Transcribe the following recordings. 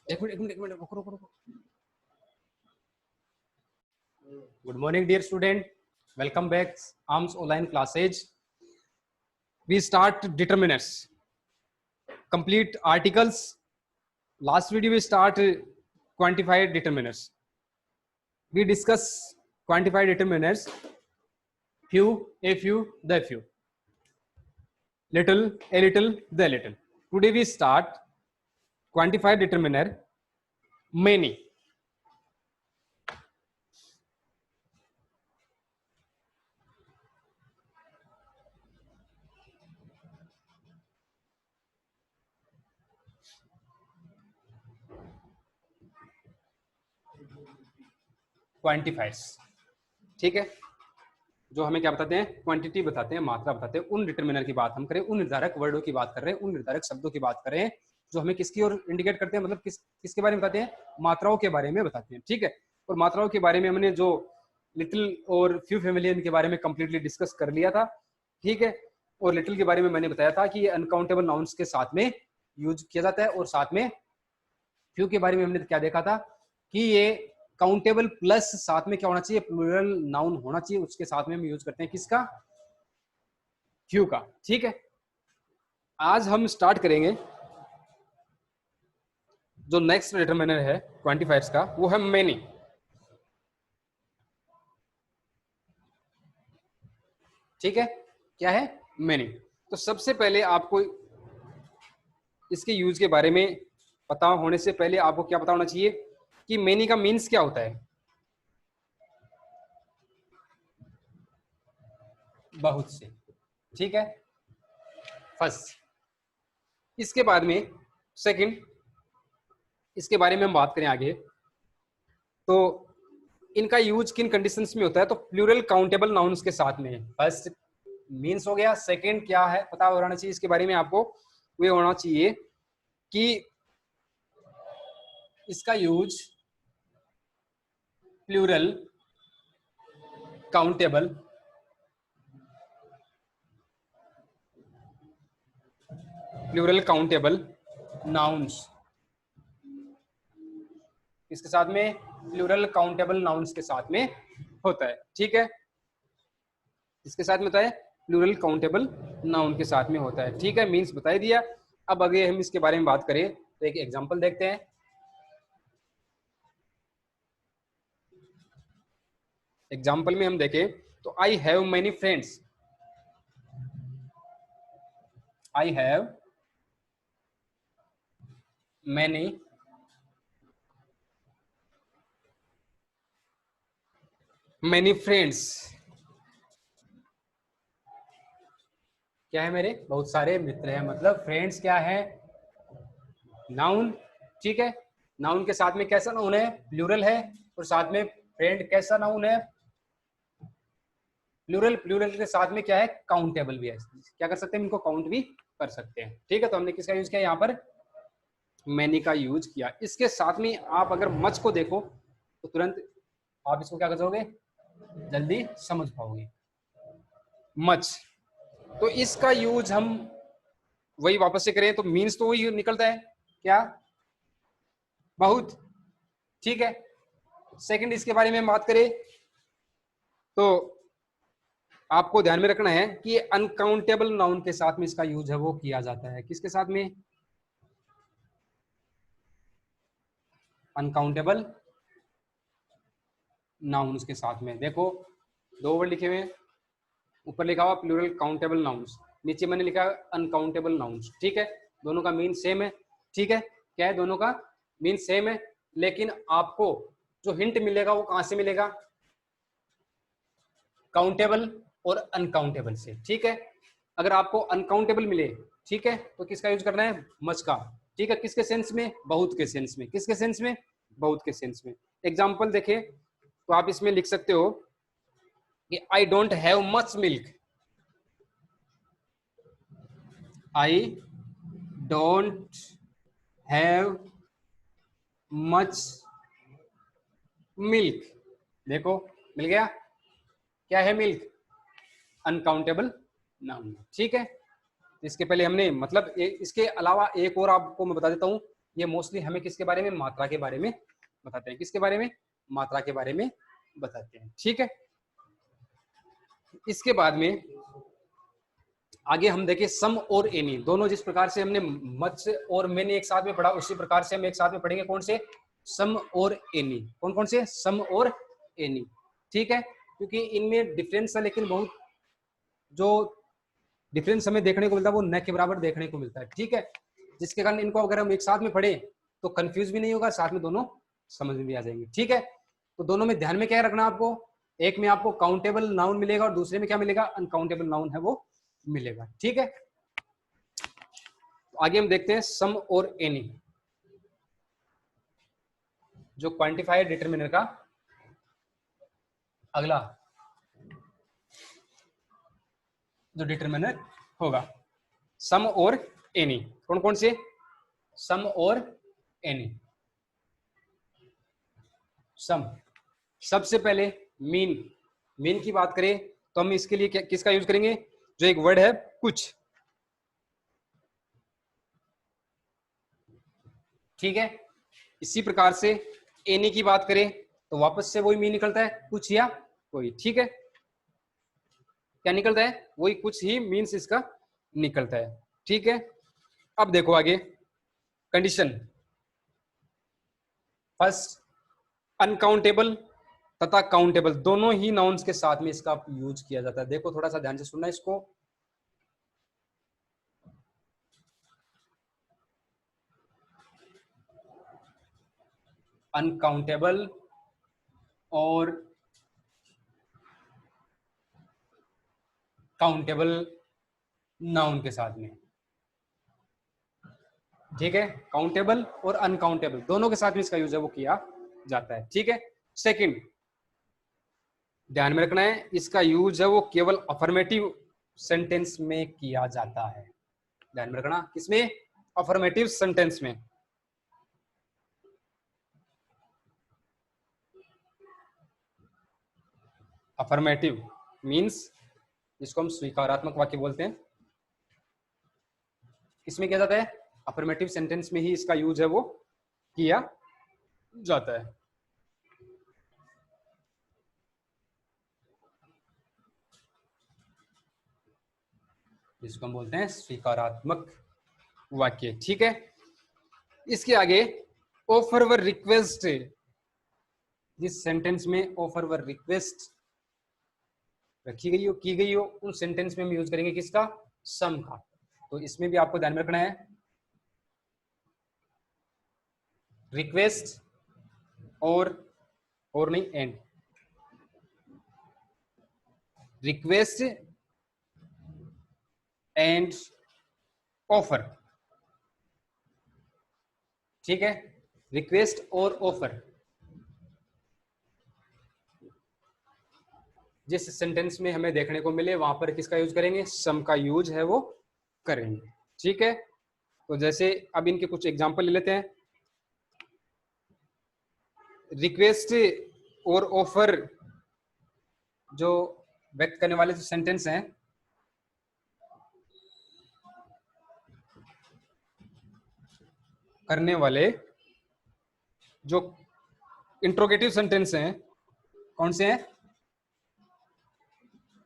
एक मिनट रुको रुको रुको। Good morning dear student, welcome back arms online classes. We start determiners, complete articles. Last video we start quantified determiners. We discuss quantified determiners, few, a few, the few, little, a little, the little. Today we start quantified determiner many. Quantifiers, ठीक है, जो हमें क्या बताते हैं, quantity बताते हैं, मात्रा बताते हैं। उन डिटरमिनर की बात हम करें, उन निर्धारक वर्डों की बात कर रहे हैं, उन निर्धारक शब्दों की बात करें जो हमें किसकी ओर इंडिकेट करते हैं, मतलब किसके बारे में बताते हैं, मात्राओं के बारे में बताते हैं, ठीक है। और मात्राओं के बारे में हमने जो लिटिल और फ्यू फैमिलियन के बारे में कंप्लीटली डिस्कस कर लिया था, ठीक है। और लिटिल के बारे में मैंने बताया था कि ये अनकाउंटेबल नाउन्स के साथ में यूज किया जाता है, और साथ में फ्यू के बारे में हमने क्या देखा था कि ये काउंटेबल प्लस साथ में क्या होना चाहिए, प्लूरल नाउन होना चाहिए, उसके साथ में हम यूज करते हैं किसका, फ्यू का, ठीक है। आज हम स्टार्ट करेंगे जो नेक्स्ट डिटरमिनर है क्वांटिफायर्स का, वो है मेनी, ठीक है। क्या है, मेनी। तो सबसे पहले आपको इसके यूज के बारे में पता होने से पहले आपको क्या पता होना चाहिए कि मेनी का मीन्स क्या होता है। बहुत से, ठीक है, फर्स्ट। इसके बाद में सेकंड, इसके बारे में हम बात करें आगे, तो इनका यूज किन कंडीशंस में होता है, तो प्लूरल काउंटेबल नाउन्स के साथ में। फर्स्ट मीन्स हो गया, सेकंड क्या है पता होना चाहिए इसके बारे में आपको, वे होना चाहिए कि इसका यूज प्लूरल काउंटेबल नाउन्स, इसके साथ में प्लूरल काउंटेबल नाउन्स के साथ में होता है, ठीक है। इसके साथ में होता है प्लूरल काउंटेबल नाउन के साथ में होता है, ठीक है। मीन्स बता ही दिया। अब अगर हम इसके बारे में बात करें तो एक एग्जांपल देखते हैं। एग्जांपल में हम देखें तो I have many friends, I have many friends. क्या है, मेरे बहुत सारे मित्र हैं, मतलब फ्रेंड्स क्या है, नाउन, ठीक है। नाउन के साथ में कैसा नाउन है, प्लूरल है, और साथ में फ्रेंड कैसा नाउन है, प्लूरल। प्लूरल के साथ में क्या है, काउंटेबल भी है, क्या कर सकते हैं, इनको काउंट भी कर सकते हैं, ठीक है। तो हमने किसका यूज किया यहाँ पर, मैनी का यूज किया। इसके साथ में आप अगर मच को देखो तो तुरंत आप इसको क्या कर जाओगे, जल्दी समझ पाओगे, मच। तो इसका यूज हम वही वापस से करें तो मीन्स तो वही निकलता है, क्या, बहुत, ठीक है। सेकंड, इसके बारे में बात करें तो आपको ध्यान में रखना है कि अनकाउंटेबल नाउन के साथ में इसका यूज है वो किया जाता है, किसके साथ में, अनकाउंटेबल नाउन्स के साथ में। देखो दो वर्ड लिखे हुए हैं, ऊपर लिखा हुआ प्लूरल काउंटेबल नाउन्स, नीचे मैंने लिखा अनकाउंटेबल नाउन्स, ठीक है। दोनों का मीन सेम है, ठीक है। क्या है, दोनों का मीन सेम है, लेकिन आपको जो हिंट मिलेगा वो कहां से मिलेगा, काउंटेबल और अनकाउंटेबल से, ठीक है। अगर आपको अनकाउंटेबल मिले, ठीक है, तो किसका यूज करना है, मच का, ठीक है। किसके सेंस में, बहुत के सेंस में, किसके सेंस में, बहुत के सेंस में। एग्जाम्पल देखे तो आप इसमें लिख सकते हो कि I don't have much milk, I don't have much milk. देखो मिल गया, क्या है, मिल्क, अनकाउंटेबल नाउन, ठीक है। इसके पहले हमने मतलब इसके अलावा एक और आपको मैं बता देता हूं ये मोस्टली हमें किसके बारे में, मात्रा के बारे में बताते हैं। किसके बारे में, मात्रा के बारे में बताते हैं। ठीक है, इसके बाद में आगे हम देखें सम और एनी। दोनों जिस प्रकार से हमने मत्स्य और मैंने एक साथ में पढ़ा, उसी प्रकार से हम एक साथ में पढ़ेंगे कौन से, सम और एनी। कौन कौन से, सम और एनी। ठीक है, क्योंकि इनमें डिफरेंस है, लेकिन बहुत जो डिफरेंस हमें देखने को मिलता है वो न के बराबर देखने को मिलता है। ठीक है, जिसके कारण इनको अगर हम एक साथ में पढ़े तो कंफ्यूज भी नहीं होगा, साथ में दोनों समझ में भी आ जाएंगे। ठीक है, तो दोनों में ध्यान में क्या रखना आपको, एक में आपको काउंटेबल नाउन मिलेगा और दूसरे में क्या मिलेगा, अनकाउंटेबल नाउन है वो मिलेगा। ठीक है, तो आगे हम देखते हैं सम और एनी, जो क्वांटिफायर डिटरमिनर का अगला जो डिटरमिनर होगा। सम और एनी, कौन कौन से, सम और एनी। सम, सबसे पहले मीन। मीन की बात करें तो हम इसके लिए किसका यूज करेंगे, जो एक वर्ड है कुछ। ठीक है, इसी प्रकार से एनी की बात करें तो वापस से वही मीन निकलता है, कुछ या कोई। ठीक है, क्या निकलता है, वही कुछ ही मीन्स इसका निकलता है। ठीक है, अब देखो आगे कंडीशन। फर्स्ट, अनकाउंटेबल तथा काउंटेबल दोनों ही नाउन्स के साथ में इसका यूज किया जाता है। देखो थोड़ा सा ध्यान से सुनना इसको। अनकाउंटेबल और काउंटेबल नाउन के साथ में। ठीक है, काउंटेबल और अनकाउंटेबल दोनों के साथ में इसका यूज है वो किया जाता है। ठीक है, सेकंड, ध्यान में रखना है इसका यूज है वो केवल अफर्मेटिव सेंटेंस में किया जाता है। ध्यान में रखना, किसमें, अफर्मेटिव सेंटेंस में। अफर्मेटिव मींस जिसको हम स्वीकारात्मक वाक्य बोलते हैं, इसमें क्या जाता है, अफर्मेटिव सेंटेंस में ही इसका यूज है वो किया जाता है। जिसको हम बोलते हैं स्वीकारात्मक वाक्य। ठीक है, इसके आगे ऑफर व रिक्वेस्ट, जिस सेंटेंस में ऑफर व रिक्वेस्ट रखी गई हो, की गई हो, उन सेंटेंस में हम यूज करेंगे किसका, सम का। तो इसमें भी आपको ध्यान में रखना है, रिक्वेस्ट और नहीं एंड, रिक्वेस्ट एंड ऑफर। ठीक है, रिक्वेस्ट और ऑफर जिस सेंटेंस में हमें देखने को मिले वहां पर किसका यूज करेंगे, सम का यूज है वो करेंगे। ठीक है, तो जैसे अब इनके कुछ एग्जांपल ले लेते हैं। रिक्वेस्ट और ऑफर जो व्यक्त करने वाले जो सेंटेंस हैं, करने वाले जो इंट्रोगेटिव सेंटेंस हैं, कौन से हैं,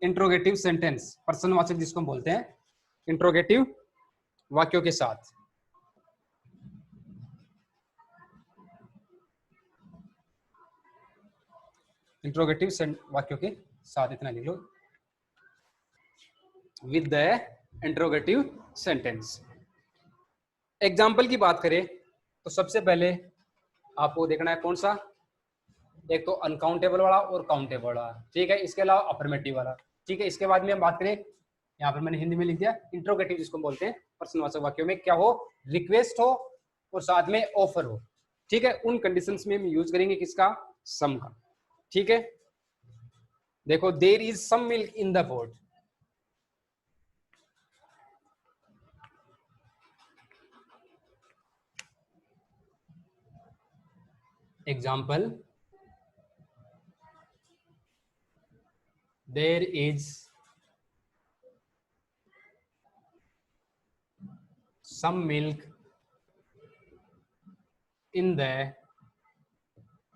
इंट्रोगेटिव सेंटेंस, प्रश्नवाचक जिसको हम बोलते हैं, इंट्रोगेटिव वाक्यों के साथ, इंट्रोगेटिव वाक्यों के साथ, इतना लिख लो, with the interrogative sentence. Example की बात करें तो सबसे पहले आपको देखना है कौन सा, एक तो अनकाउंटेबल वाला और काउंटेबल वाला। ठीक है, इसके अलावा अफर्मेटिव वाला। ठीक है, इसके बाद में हम बात करें, यहाँ पर मैंने हिंदी में लिख दिया, इंट्रोगेटिव जिसको बोलते हैं, प्रश्नवाचक वाक्यों में क्या हो, रिक्वेस्ट हो और साथ में ऑफर हो। ठीक है, उन कंडीशंस में हम यूज करेंगे किसका, सम का। ठीक है, देखो there is some milk in the pot. Example, there is some milk in the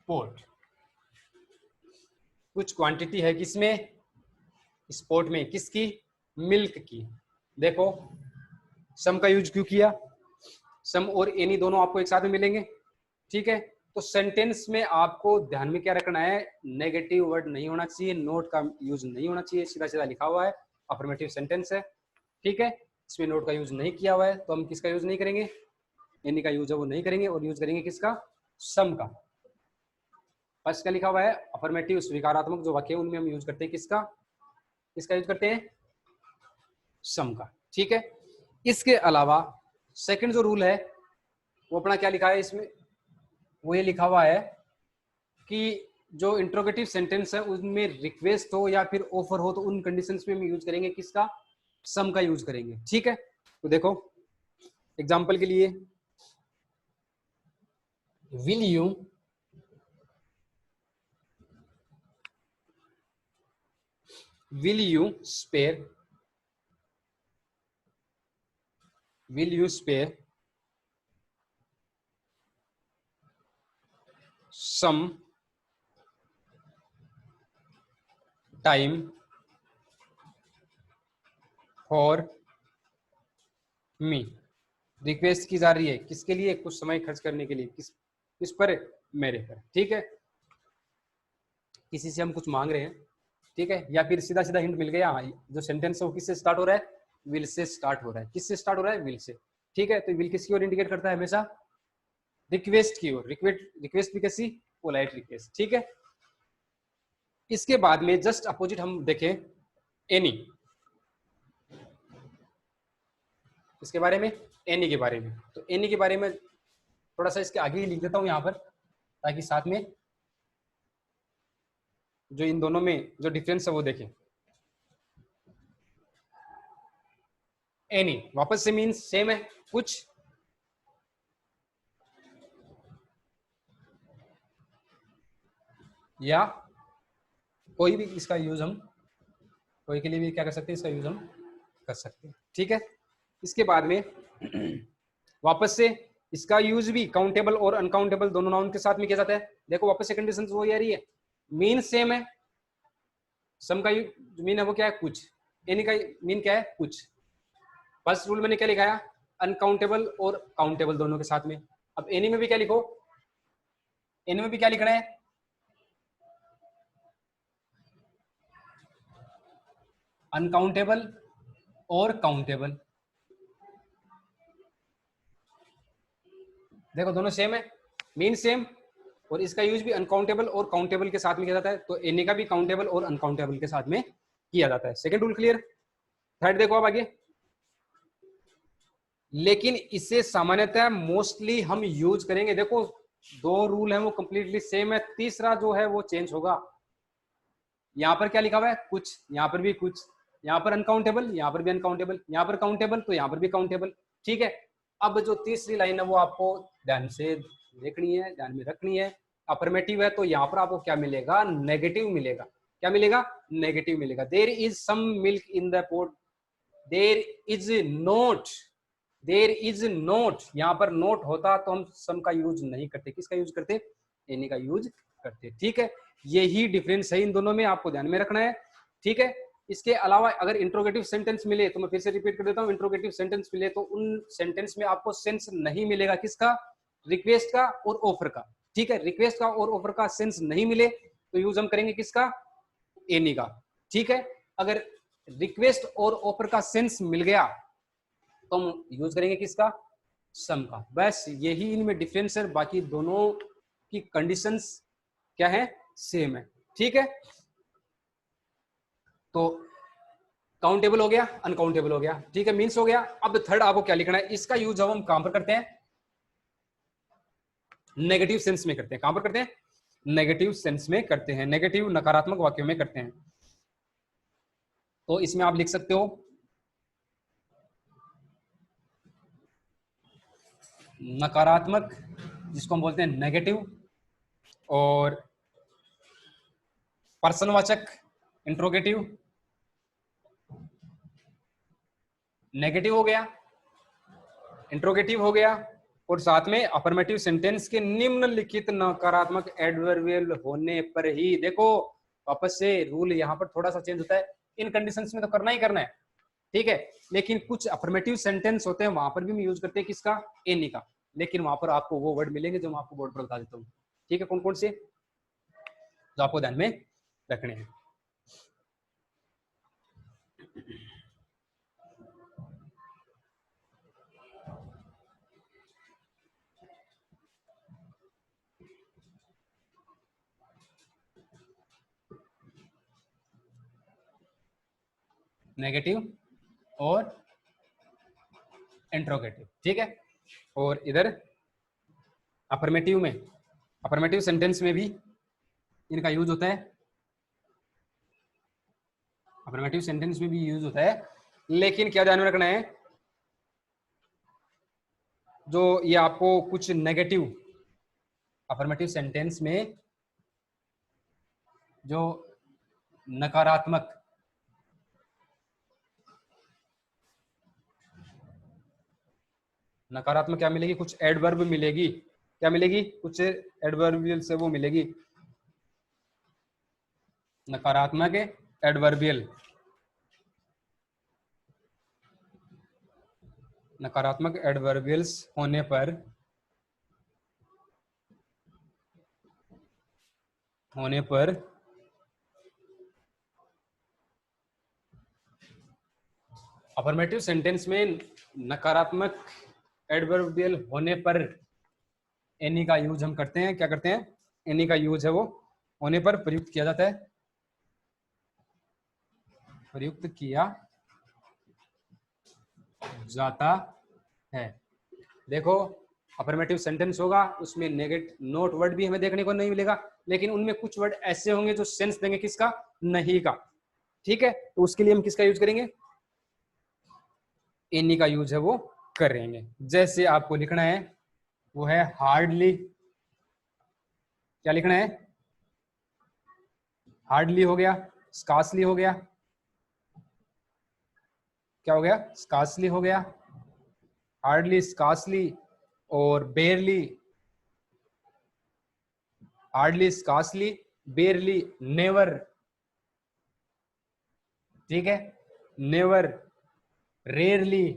pot. कुछ क्वांटिटी है किसमें, इस पोर्ट में, किसकी, मिल्क की। देखो सम का यूज क्यों किया, सम और एनी दोनों आपको एक साथ में मिलेंगे, ठीक है। तो सेंटेंस में आपको ध्यान में क्या रखना है, नेगेटिव वर्ड नहीं होना चाहिए, नोट का यूज नहीं होना चाहिए, सीधा सीधा लिखा हुआ है, अफर्मेटिव सेंटेंस है, ठीक है। इसमें नोट का यूज नहीं किया हुआ है, तो हम किसका यूज नहीं करेंगे, एनी का यूज है वो नहीं करेंगे, और यूज करेंगे किसका, सम का। फर्स्ट क्या लिखा हुआ है, अफर्मेटिव स्वीकारात्मक जो वाक्य उनमें हम यूज करते हैं किसका, किसका यूज करते हैं, सम का, ठीक है। इसके अलावा सेकंड जो रूल है वो अपना क्या लिखा है इसमें, वो ये लिखा हुआ है कि जो इंट्रोगेटिव सेंटेंस है उनमें रिक्वेस्ट हो या फिर ऑफर हो तो उन कंडीशंस में हम यूज करेंगे किसका, सम का यूज करेंगे, ठीक है। तो देखो एग्जांपल के लिए, will you spare, will you spare some time for me। रिक्वेस्ट की जा रही है किसके लिए, कुछ समय खर्च करने के लिए, किस पर, मेरे पर, ठीक है। किसी से हम कुछ मांग रहे हैं, ठीक है, या फिर सीधा सीधा हिंट मिल गया, जो सेंटेंस है वो किससे स्टार्ट हो रहा है, विल से स्टार्ट हो रहा है, किससे स्टार्ट हो रहा है, विल से, ठीक है। तो विल किसकी ओर इंडिकेट करता है हमेशा, रिक्वेस्ट की ओर, रिक्वेस्ट भी कैसी, पोलाइट रिक्वेस्ट, ठीक है। इसके बाद में जस्ट अपोजिट हम देखें एनी, इसके बारे में, एनी के बारे में। तो एनी के बारे में थोड़ा सा इसके आगे ही लिख देता हूं यहां पर, ताकि साथ में जो इन दोनों में जो डिफरेंस है वो देखें। एनी वापस से मीन्स सेम है, कुछ, या कोई भी, इसका यूज हम कोई के लिए भी क्या कर सकते हैं, इसका यूज हम कर सकते हैं, ठीक है। इसके बाद में वापस से इसका यूज भी काउंटेबल और अनकाउंटेबल दोनों नाउन के साथ में किया जाता है। देखो वापस से कंडीशन वो आ रही है, मीन सेम है, सम का मीन है वो क्या है, कुछ, एनी का मीन क्या है, कुछ। फर्स्ट रूल मैंने क्या लिखाया, अनकाउंटेबल और काउंटेबल दोनों के साथ में। अब एनी में भी क्या लिखो, एनी में भी क्या लिखना है, अनकाउंटेबल और काउंटेबल। देखो दोनों सेम है, मीन सेम, और इसका यूज भी अनकाउंटेबल और काउंटेबल के साथ में किया जाता है। तो एनी का भी काउंटेबल और अनकाउंटेबल के साथ में किया जाता है। Second rule clear. थर्ड देखो अब आगे, लेकिन इसे सामान्यतः मोस्टली हम यूज करेंगे, देखो दो रूल हैं वो कंप्लीटली सेम है, तीसरा जो है वो चेंज होगा। यहां पर क्या लिखा हुआ है, कुछ, यहां पर भी कुछ, यहां पर अनकाउंटेबल, यहां पर भी अनकाउंटेबल, यहां पर काउंटेबल तो यहां पर भी काउंटेबल, ठीक है। अब जो तीसरी लाइन है वो आपको ध्यान से देखनी है, ध्यान में रखनी है। अफर्मेटिव है तो यहाँ पर आपको क्या मिलेगा, नेगेटिव मिलेगा। क्या मिलेगा, नेगेटिव मिलेगा। There is some milk in the pot, there is not, there is not, यहाँ पर नोट होता तो हम सम का यूज नहीं करते, किसका यूज करते, एनी का यूज करते, ठीक है। यही डिफरेंस है इन दोनों में, आपको ध्यान में रखना है, ठीक है। इसके अलावा अगर इंट्रोगेटिव सेंटेंस मिले, तो मैं फिर से रिपीट कर देता हूं, इंट्रोगेटिव सेंटेंस मिले तो उन सेंटेंस में आपको सेंस नहीं मिलेगा, किसका, रिक्वेस्ट का और ऑफर का, ठीक है। रिक्वेस्ट का और ऑफर का सेंस नहीं मिले तो यूज हम करेंगे किसका, एनी का, ठीक है। अगर रिक्वेस्ट और ऑफर का सेंस मिल गया तो हम यूज करेंगे किसका, सम का। बस यही इनमें डिफरेंस है, बाकी दोनों की कंडीशंस क्या है, सेम है, ठीक है। तो काउंटेबल हो गया, अनकाउंटेबल हो गया, ठीक है, मीन्स हो गया। अब थर्ड आपको क्या लिखना है, इसका यूज हम कहां पर करते हैं, नेगेटिव सेंस में करते हैं। कहां पर करते हैं, नेगेटिव सेंस में करते हैं, नेगेटिव नकारात्मक वाक्यों में करते हैं। तो इसमें आप लिख सकते हो नकारात्मक, जिसको हम बोलते हैं नेगेटिव, और पर्सनवाचक इंट्रोगेटिव, नेगेटिव हो गया, इंट्रोगेटिव हो गया, और साथ में अफर्मेटिव सेंटेंस के निम्नलिखित नकारात्मक एडवर्बियल होने पर ही, देखो वापस से रूल यहाँ पर थोड़ा सा चेंज होता है, इन कंडीशंस में तो करना ही करना है, ठीक है, लेकिन कुछ अफर्मेटिव सेंटेंस होते हैं वहां पर भी हम यूज करते हैं किसका, एनी का, लेकिन वहां पर आपको वो वर्ड मिलेंगे जो मैं आपको बोर्ड पर बता देता हूँ, ठीक है, कौन कौन से जो आपको ध्यान में रखने हैं। नेगेटिव और इंट्रोगेटिव, ठीक है, और इधर अफर्मेटिव में, अफर्मेटिव सेंटेंस में भी इनका यूज होता है, अफर्मेटिव सेंटेंस में भी यूज होता है, लेकिन क्या ध्यान में रखना है, जो ये आपको कुछ नेगेटिव अफर्मेटिव सेंटेंस में जो नकारात्मक नकारात्मक क्या मिलेगी, कुछ एडवर्ब मिलेगी, क्या मिलेगी, कुछ एडवर्बियल से वो मिलेगी, नकारात्मक एडवर्बियल, नकारात्मक एडवर्बियल्स होने पर अफर्मेटिव सेंटेंस में नकारात्मक एडवर्बियल होने पर एनी का यूज हम करते हैं, क्या करते हैं, एनी का यूज है वो होने पर प्रयुक्त किया जाता है, प्रयुक्त किया जाता है। देखो अफर्मेटिव सेंटेंस होगा उसमें नेगेटिव नोट वर्ड भी हमें देखने को नहीं मिलेगा, लेकिन उनमें कुछ वर्ड ऐसे होंगे जो सेंस देंगे किसका, नहीं का, ठीक है, तो उसके लिए हम किसका यूज करेंगे, एनी का यूज है वो करेंगे। जैसे आपको लिखना है वो है हार्डली, क्या लिखना है, हार्डली हो गया, स्कार्सली हो गया, क्या हो गया, स्कार्सली हो गया, हार्डली, स्कार्सली और बेयरली, हार्डली, स्कार्सली, बेयरली, नेवर, ठीक है, never, rarely,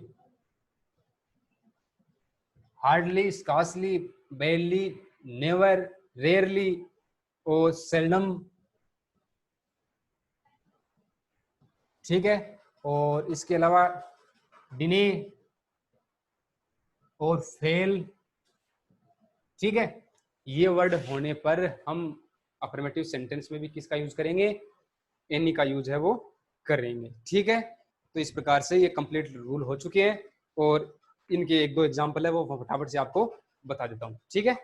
hardly, scarcely, बेयरली, never, rarely और सेल्डम, ठीक है, और इसके अलावा डिने और फेल, ठीक है, ये वर्ड होने पर हम अफर्मेटिव सेंटेंस में भी किसका यूज करेंगे, एनी का यूज है वो करेंगे, ठीक है। तो इस प्रकार से ये कंप्लीट रूल हो चुके हैं और इनके एक दो एग्जांपल है वो फटाफट से आपको बता देता हूं, ठीक है।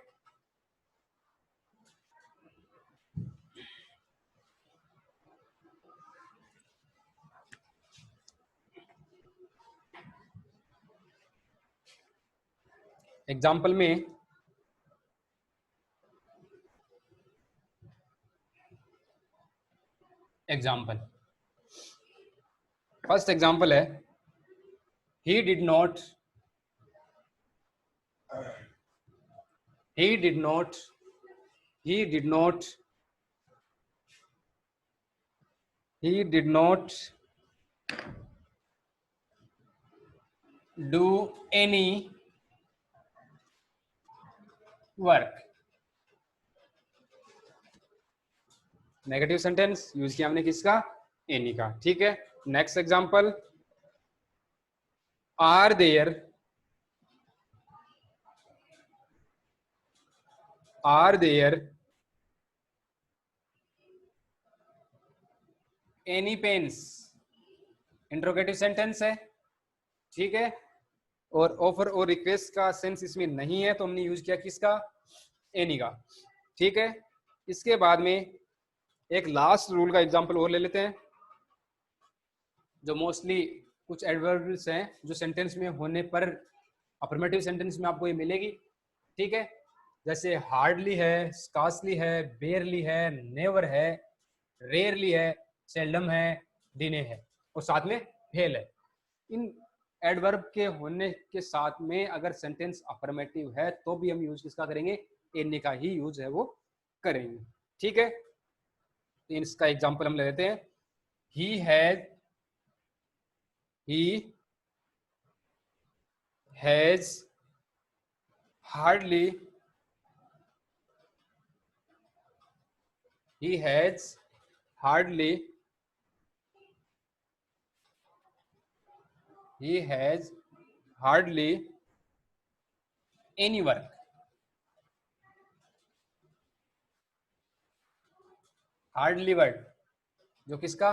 एग्जाम्पल में एग्जाम्पल, फर्स्ट एग्जाम्पल है he did not he did not he did not he did not do any work, negative sentence use किया हमने किसका, एनी का, ठीक है। Next example, are there any pens, interrogative sentence है, ठीक है, और ऑफर और रिक्वेस्ट का सेंस इसमें नहीं है तो हमने यूज किया किसका, एनी का, ठीक है। इसके बाद में एक लास्ट रूल का एग्जांपल और ले लेते हैं, जो मोस्टली कुछ एडवर्ब्स हैं जो सेंटेंस में होने पर अफर्मेटिव सेंटेंस में आपको ये मिलेगी, ठीक है, जैसे हार्डली है, स्कार्सली है, बेयरली है, नेवर है, रेयरली है, सेल्डम है, डिने है और साथ में फेल है। इन एडवर्ब के होने के साथ में अगर सेंटेंस अफर्मेटिव है तो भी हम यूज किसका करेंगे, एनी का ही यूज है वो करेंगे। ठीक है, इसका एग्जांपल हम ले लेते हैं। He has hardly he has hardly any work। Hardly word जो किसका,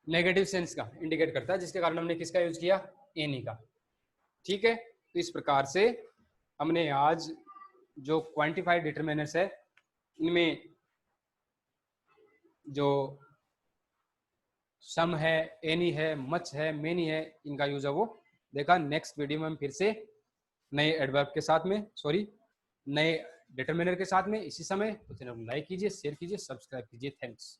नेगेटिव सेंस का इंडिकेट करता है, जिसके कारण हमने किसका यूज किया, एनी का। ठीक है, तो इस प्रकार से हमने आज जो क्वांटिफाइड डिटरमिनर्स है इनमें जो सम है, एनी है, मच है, मेनी है, इनका यूज है वो देखा। नेक्स्ट वीडियो में हम फिर से नए एडवर्ब के साथ में, सॉरी नए डिटरमिनर के साथ में इसी समय। तो चैनल को लाइक कीजिए, शेयर कीजिए, सब्सक्राइब कीजिए। थैंक्स।